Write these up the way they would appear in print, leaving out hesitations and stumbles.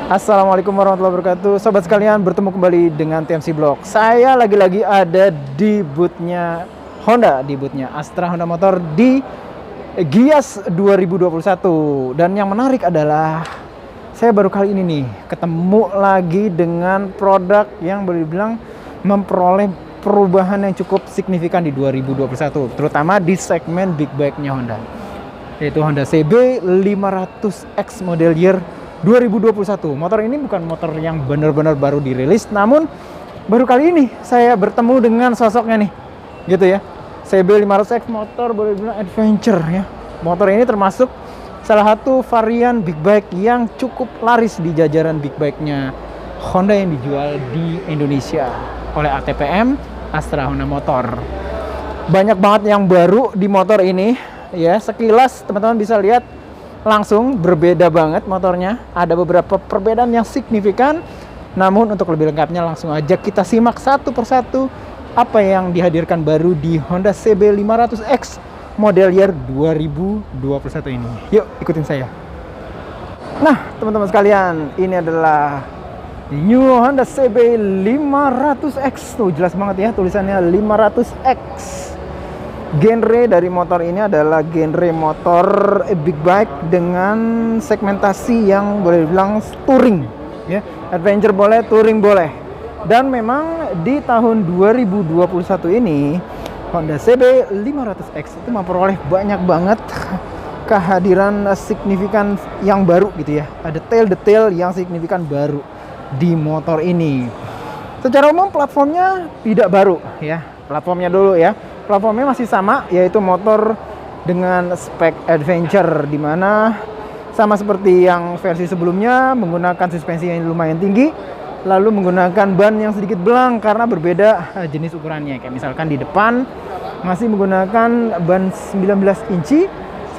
Assalamualaikum warahmatullahi wabarakatuh. Sobat sekalian, bertemu kembali dengan TMC Blog. Saya lagi-lagi ada di boothnya Honda, di boothnya Astra Honda Motor di Gias 2021. Dan yang menarik adalah saya baru kali ini nih ketemu lagi dengan produk yang boleh dibilang memperoleh perubahan yang cukup signifikan di 2021, terutama di segmen big bike-nya Honda, yaitu Honda CB 500X model year 2021. Motor ini bukan motor yang benar-benar baru dirilis, namun baru kali ini saya bertemu dengan sosoknya nih, gitu ya. CB 500X motor boleh dibilang adventure ya. Motor ini termasuk salah satu varian big bike yang cukup laris di jajaran big bike-nya Honda yang dijual di Indonesia oleh ATPM Astra Honda Motor. Banyak banget yang baru di motor ini ya. Sekilas teman-teman bisa lihat langsung berbeda banget motornya. Ada beberapa perbedaan yang signifikan. Namun untuk lebih lengkapnya langsung aja kita simak satu persatu apa yang dihadirkan baru di Honda CB 500X model year 2021 ini. Yuk ikutin saya. Nah teman-teman sekalian, ini adalah new Honda CB 500X. Tuh jelas banget ya tulisannya 500X. Genre dari motor ini adalah genre motor big bike dengan segmentasi yang boleh dibilang touring ya. Adventure boleh, touring boleh. Dan memang di tahun 2021 ini Honda CB 500X itu memperoleh banyak banget kehadiran signifikan yang baru gitu ya. Ada detail-detail yang signifikan baru di motor ini. Secara umum platformnya tidak baru ya. Platformnya dulu ya. Platformnya masih sama, yaitu motor dengan spek adventure, di mana sama seperti yang versi sebelumnya menggunakan suspensi yang lumayan tinggi, lalu menggunakan ban yang sedikit belang karena berbeda jenis ukurannya. Kayak misalkan di depan masih menggunakan ban 19 inci,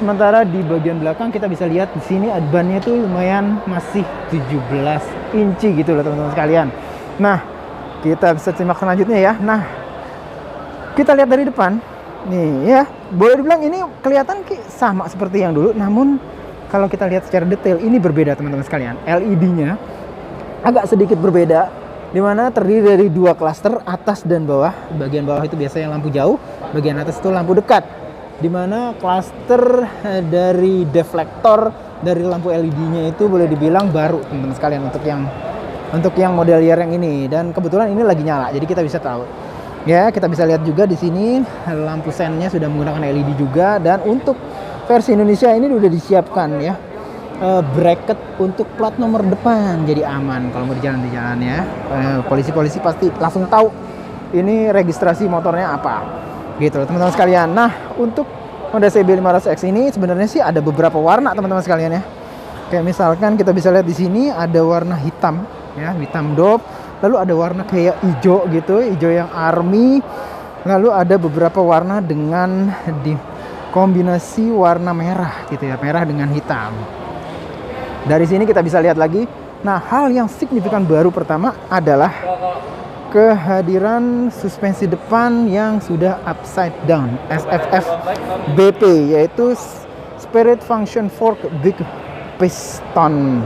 sementara di bagian belakang kita bisa lihat di sini bannya itu lumayan masih 17 inci gitu loh teman-teman sekalian. Nah, kita bisa simak selanjutnya ya. Nah, kita lihat dari depan nih ya, boleh dibilang ini kelihatan sama seperti yang dulu, namun kalau kita lihat secara detail ini berbeda teman-teman sekalian. LED-nya agak sedikit berbeda, dimana terdiri dari dua klaster, atas dan bawah. Bagian bawah itu biasanya lampu jauh, bagian atas itu lampu dekat, dimana klaster dari deflektor dari lampu LED-nya itu boleh dibilang baru teman-teman sekalian untuk yang model year yang ini. Dan kebetulan ini lagi nyala, jadi kita bisa tahu. Ya, kita bisa lihat juga di sini lampu sennya sudah menggunakan LED juga, dan untuk versi Indonesia ini sudah disiapkan ya bracket untuk plat nomor depan, jadi aman kalau mau di jalan ya. Polisi-polisi pasti langsung tahu ini registrasi motornya apa. Gitu teman-teman sekalian. Nah, untuk Honda CB 500X ini sebenarnya sih ada beberapa warna teman-teman sekalian ya. Kayak misalkan kita bisa lihat di sini ada warna hitam ya, hitam dop. Lalu ada warna kayak hijau gitu, hijau yang army. Lalu ada beberapa warna dengan kombinasi warna merah gitu ya, merah dengan hitam. Dari sini kita bisa lihat lagi. Nah, hal yang signifikan baru pertama adalah kehadiran suspensi depan yang sudah upside down, SFF BP, yaitu Spirit Function Fork Big Piston.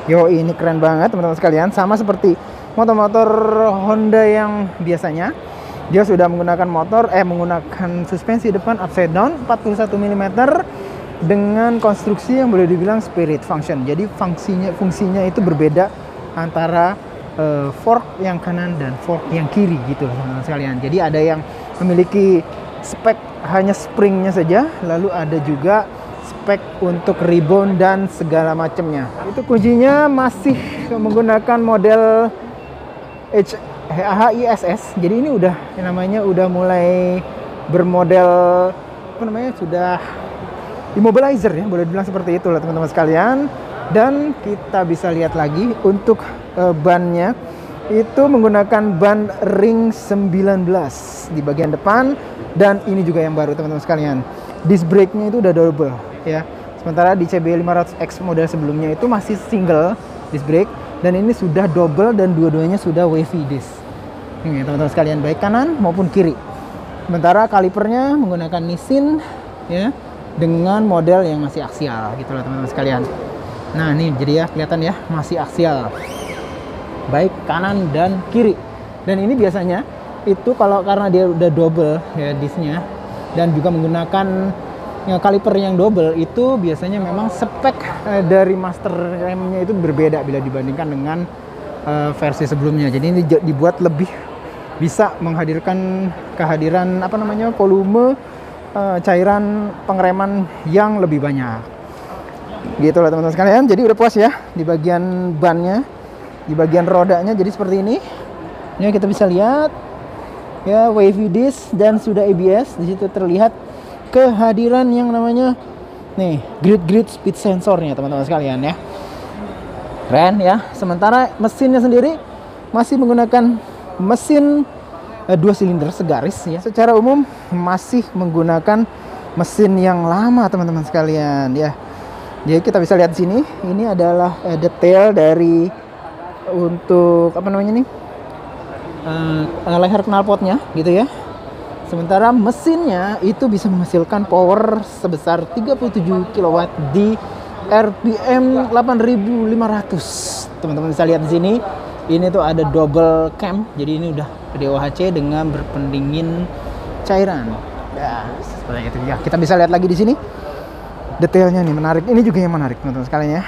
Yo, ini keren banget teman-teman sekalian. Sama seperti motor-motor Honda yang biasanya, dia sudah menggunakan suspensi depan upside down 41 mm dengan konstruksi yang boleh dibilang spirit function. Jadi fungsinya itu berbeda antara fork yang kanan dan fork yang kiri gitu teman-teman sekalian. Jadi ada yang memiliki spek hanya springnya saja, lalu ada juga spek untuk rebound dan segala macamnya. Itu kuncinya masih menggunakan model HISS. Jadi ini udah mulai bermodel sudah immobilizer ya, boleh dibilang seperti itu lah teman-teman sekalian. Dan kita bisa lihat lagi untuk bannya itu menggunakan ban ring 19 di bagian depan, dan ini juga yang baru teman-teman sekalian. Disc brake-nya itu udah double ya. Sementara di CB 500X model sebelumnya itu masih single disc brake, dan ini sudah double dan dua-duanya sudah wavy disc. Ini teman-teman sekalian, baik kanan maupun kiri. Sementara kalipernya menggunakan Nissin ya, dengan model yang masih aksial gitu loh teman-teman sekalian. Nah ini jadi ya kelihatan ya masih aksial, baik kanan dan kiri. Dan ini biasanya itu kalau karena dia udah double ya disnya dan juga menggunakan ya, kaliper yang double, itu biasanya memang spek dari master remnya itu berbeda bila dibandingkan dengan versi sebelumnya. Jadi ini dibuat lebih bisa menghadirkan kehadiran apa namanya volume cairan pengereman yang lebih banyak. Gitu lah teman-teman sekalian. Jadi udah puas ya di bagian bannya, di bagian rodanya jadi seperti ini. Ini kita bisa lihat ya wavy disc dan sudah ABS. Di situ terlihat kehadiran yang namanya nih grid speed sensornya teman-teman sekalian ya. Keren ya. Sementara mesinnya sendiri masih menggunakan mesin 2 silinder segaris ya. Secara umum masih menggunakan mesin yang lama teman-teman sekalian ya. Jadi kita bisa lihat di sini, ini adalah detail dari untuk apa namanya nih leher knalpotnya gitu ya. Sementara mesinnya itu bisa menghasilkan power sebesar 37 kW di RPM 8.500. Teman-teman bisa lihat di sini, ini tuh ada double cam. Jadi ini udah DOHC dengan berpendingin cairan. Ya, seperti itu ya. Kita bisa lihat lagi di sini. Detailnya nih menarik. Ini juga yang menarik teman-teman sekalian ya.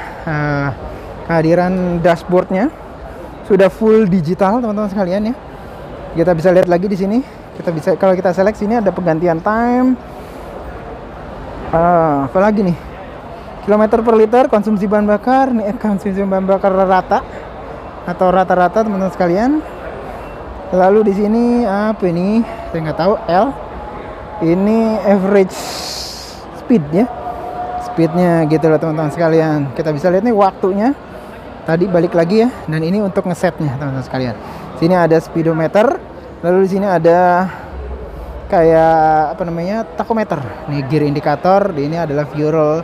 Kehadiran dashboardnya sudah full digital teman-teman sekalian ya. Kita bisa lihat lagi di sini. Kita bisa kalau kita select sini ada penggantian time. Apa lagi nih? Kilometer per liter, konsumsi bahan bakar. Nih konsumsi bahan bakar rata atau rata-rata teman-teman sekalian. Lalu di sini apa ini? Saya nggak tahu. L. Ini average speed ya. Speednya gitu loh teman-teman sekalian. Kita bisa lihat nih waktunya tadi balik lagi ya, dan ini untuk ngesetnya teman-teman sekalian. Sini ada speedometer, lalu di sini ada kayak apa namanya tachometer nih, gear indikator. Ini adalah fuel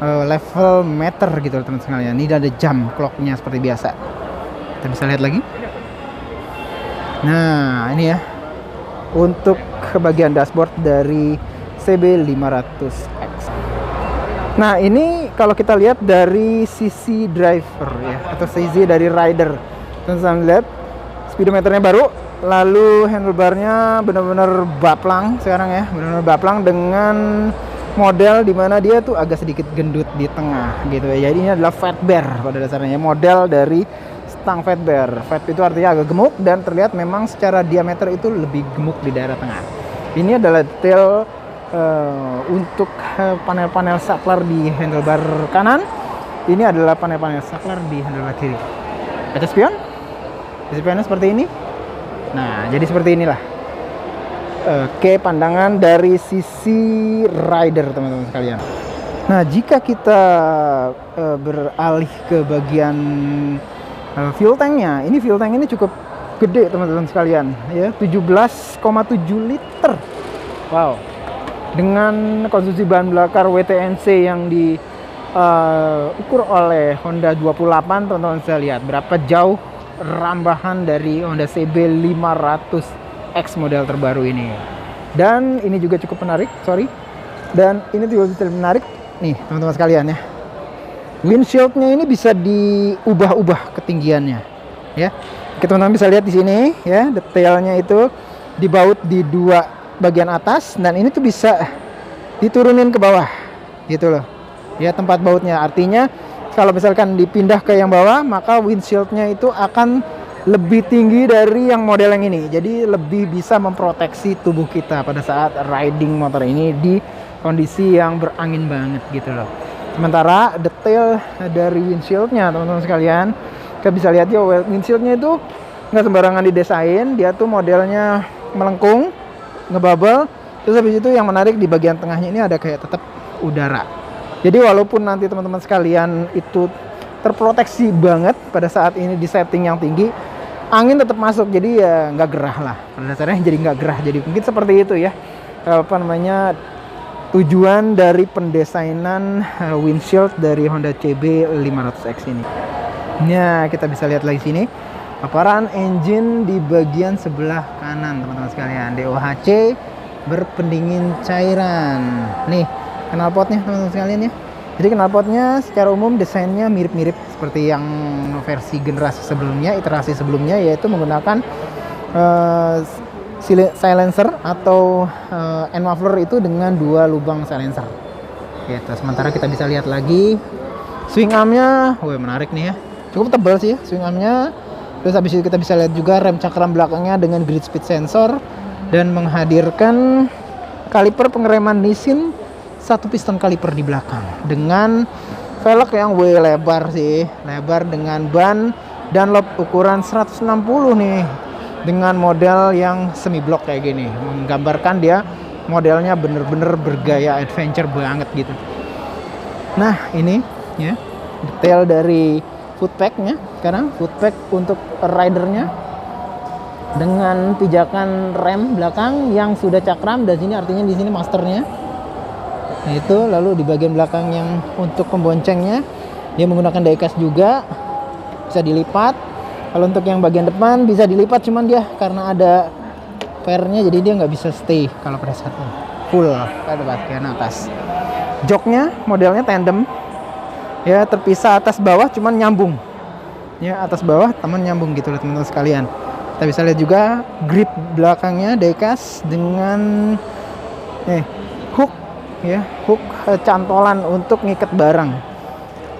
level meter gitu loh teman-teman sekalian. Ini ada jam clocknya seperti biasa. Kita bisa lihat lagi. Nah ini ya untuk bagian dashboard dari CB500X. Nah ini kalau kita lihat dari sisi driver ya, atau sisi dari rider, teman-teman lihat speedometernya baru, lalu handlebarnya benar-benar baplang sekarang ya, benar-benar baplang dengan model dimana dia tuh agak sedikit gendut di tengah gitu ya. Jadi ini adalah fat bear pada dasarnya, model dari stang fat bear. Fat itu artinya agak gemuk dan terlihat memang secara diameter itu lebih gemuk di daerah tengah. Ini adalah detail untuk panel-panel saklar di handlebar kanan. Ini adalah panel-panel saklar di handlebar kiri. Ada spion, spionnya seperti ini. Nah jadi seperti inilah oke pandangan dari sisi rider teman-teman sekalian. Nah jika kita beralih ke bagian fuel tanknya, ini fuel tank ini cukup gede teman-teman sekalian ya, 17,7 liter. Wow. Dengan konsumsi bahan bakar WTNC yang diukur oleh Honda 28, teman-teman bisa lihat berapa jauh rambahan dari Honda CB500X model terbaru ini. Dan ini juga cukup menarik, dan ini juga cukup menarik nih teman-teman sekalian ya. Windshieldnya ini bisa diubah-ubah ketinggiannya ya. Teman-teman bisa lihat di sini ya, detailnya itu dibaut di dua bagian atas, dan ini tuh bisa diturunin ke bawah gitu loh ya, tempat bautnya. Artinya kalau misalkan dipindah ke yang bawah, maka windshieldnya itu akan lebih tinggi dari yang model yang ini. Jadi lebih bisa memproteksi tubuh kita pada saat riding motor ini di kondisi yang berangin banget gitu loh. Sementara detail dari windshieldnya teman-teman sekalian, kita bisa lihat ya, windshieldnya itu nggak sembarangan didesain. Dia tuh modelnya melengkung, ngebubble. Terus habis itu yang menarik di bagian tengahnya ini ada kayak tetap udara. Jadi walaupun nanti teman-teman sekalian itu terproteksi banget pada saat ini di setting yang tinggi, angin tetap masuk, jadi ya nggak gerah lah pada dasarnya, jadi nggak gerah. Jadi mungkin seperti itu ya apa namanya tujuan dari pendesainan windshield dari Honda CB500X ini. Nah kita bisa lihat lagi sini paparan engine di bagian sebelah kanan teman-teman sekalian, DOHC berpendingin cairan. Nih knalpotnya teman-teman sekalian ya, Jadi knalpotnya secara umum desainnya mirip-mirip seperti yang versi generasi sebelumnya, iterasi sebelumnya, yaitu menggunakan silencer atau end muffler itu dengan 2 lubang silencer. Gitu. Sementara kita bisa lihat lagi swing armnya, wah menarik nih ya, cukup tebal sih ya swing armnya. Terus habis itu kita bisa lihat juga rem cakram belakangnya dengan grid speed sensor dan menghadirkan kaliper pengereman Nissin 1 piston kaliper di belakang dengan velg yang lebar sih, lebar dengan ban Dunlop ukuran 160 nih, dengan model yang semi blok kayak gini, menggambarkan dia modelnya bener-bener bergaya adventure banget gitu. Nah ini ya detail dari footpacknya, sekarang footpack untuk ridernya dengan pijakan rem belakang yang sudah cakram, dan sini artinya di sini masternya. Nah itu, lalu di bagian belakang yang untuk pemboncengnya dia menggunakan diecast juga, bisa dilipat. Kalau untuk yang bagian depan bisa dilipat, cuman dia karena ada pairnya jadi dia nggak bisa stay kalau pada saat ini full pada bagian atas. Joknya modelnya tandem ya, terpisah atas bawah cuman nyambung ya, atas bawah teman nyambung gitu loh teman-teman sekalian. Kita bisa lihat juga grip belakangnya diecast dengan hook ya, hook cantolan untuk ngikat barang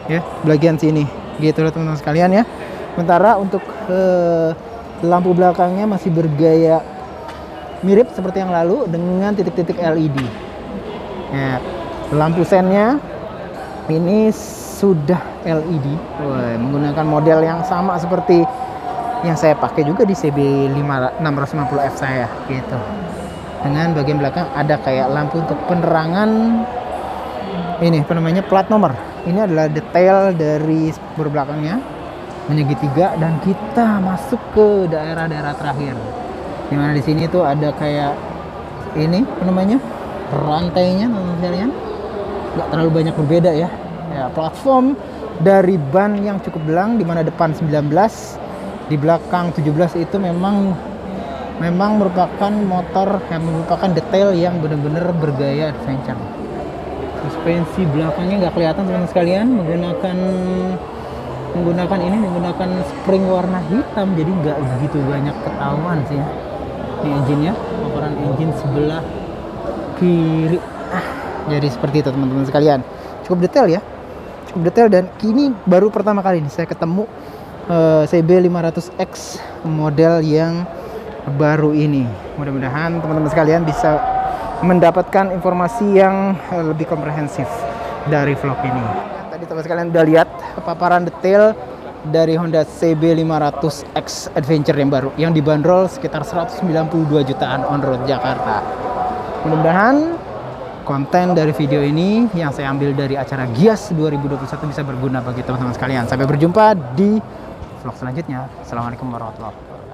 ya bagian sini gitu loh teman-teman sekalian ya. Sementara untuk lampu belakangnya masih bergaya mirip seperti yang lalu dengan titik-titik LED ya. Lampu sennya ini sudah LED. Wah, menggunakan model yang sama seperti yang saya pakai juga di CB 650F saya gitu. Dengan bagian belakang ada kayak lampu untuk penerangan ini apa namanya, plat nomor. Ini adalah detail dari spur belakangnya menyegitiga, dan kita masuk ke daerah-daerah terakhir. Dimana di sini tuh ada kayak ini apa namanya, rantainya teman-teman sekalian. Nggak terlalu banyak berbeda ya. Ya, platform dari ban yang cukup belang, di mana depan 19, di belakang 17 itu memang merupakan motor yang merupakan detail yang benar-benar bergaya adventure. Suspensi belakangnya nggak kelihatan teman-teman sekalian, menggunakan spring warna hitam, jadi nggak begitu banyak ketahuan sih ya. Ini engine-nya, paparan engine sebelah kiri. Jadi seperti itu teman-teman sekalian. Cukup detail ya. Cukup detail, dan kini baru pertama kali ini saya ketemu CB 500X model yang baru ini. Mudah-mudahan teman-teman sekalian bisa mendapatkan informasi yang lebih komprehensif dari vlog ini. Tadi teman-teman sekalian udah lihat paparan detail dari Honda CB 500X Adventure yang baru, yang dibanderol sekitar 192 jutaan on road Jakarta. Mudah-mudahan konten dari video ini yang saya ambil dari acara Gias 2021 bisa berguna bagi teman-teman sekalian. Sampai berjumpa di vlog selanjutnya. Assalamualaikum warahmatullahi wabarakatuh.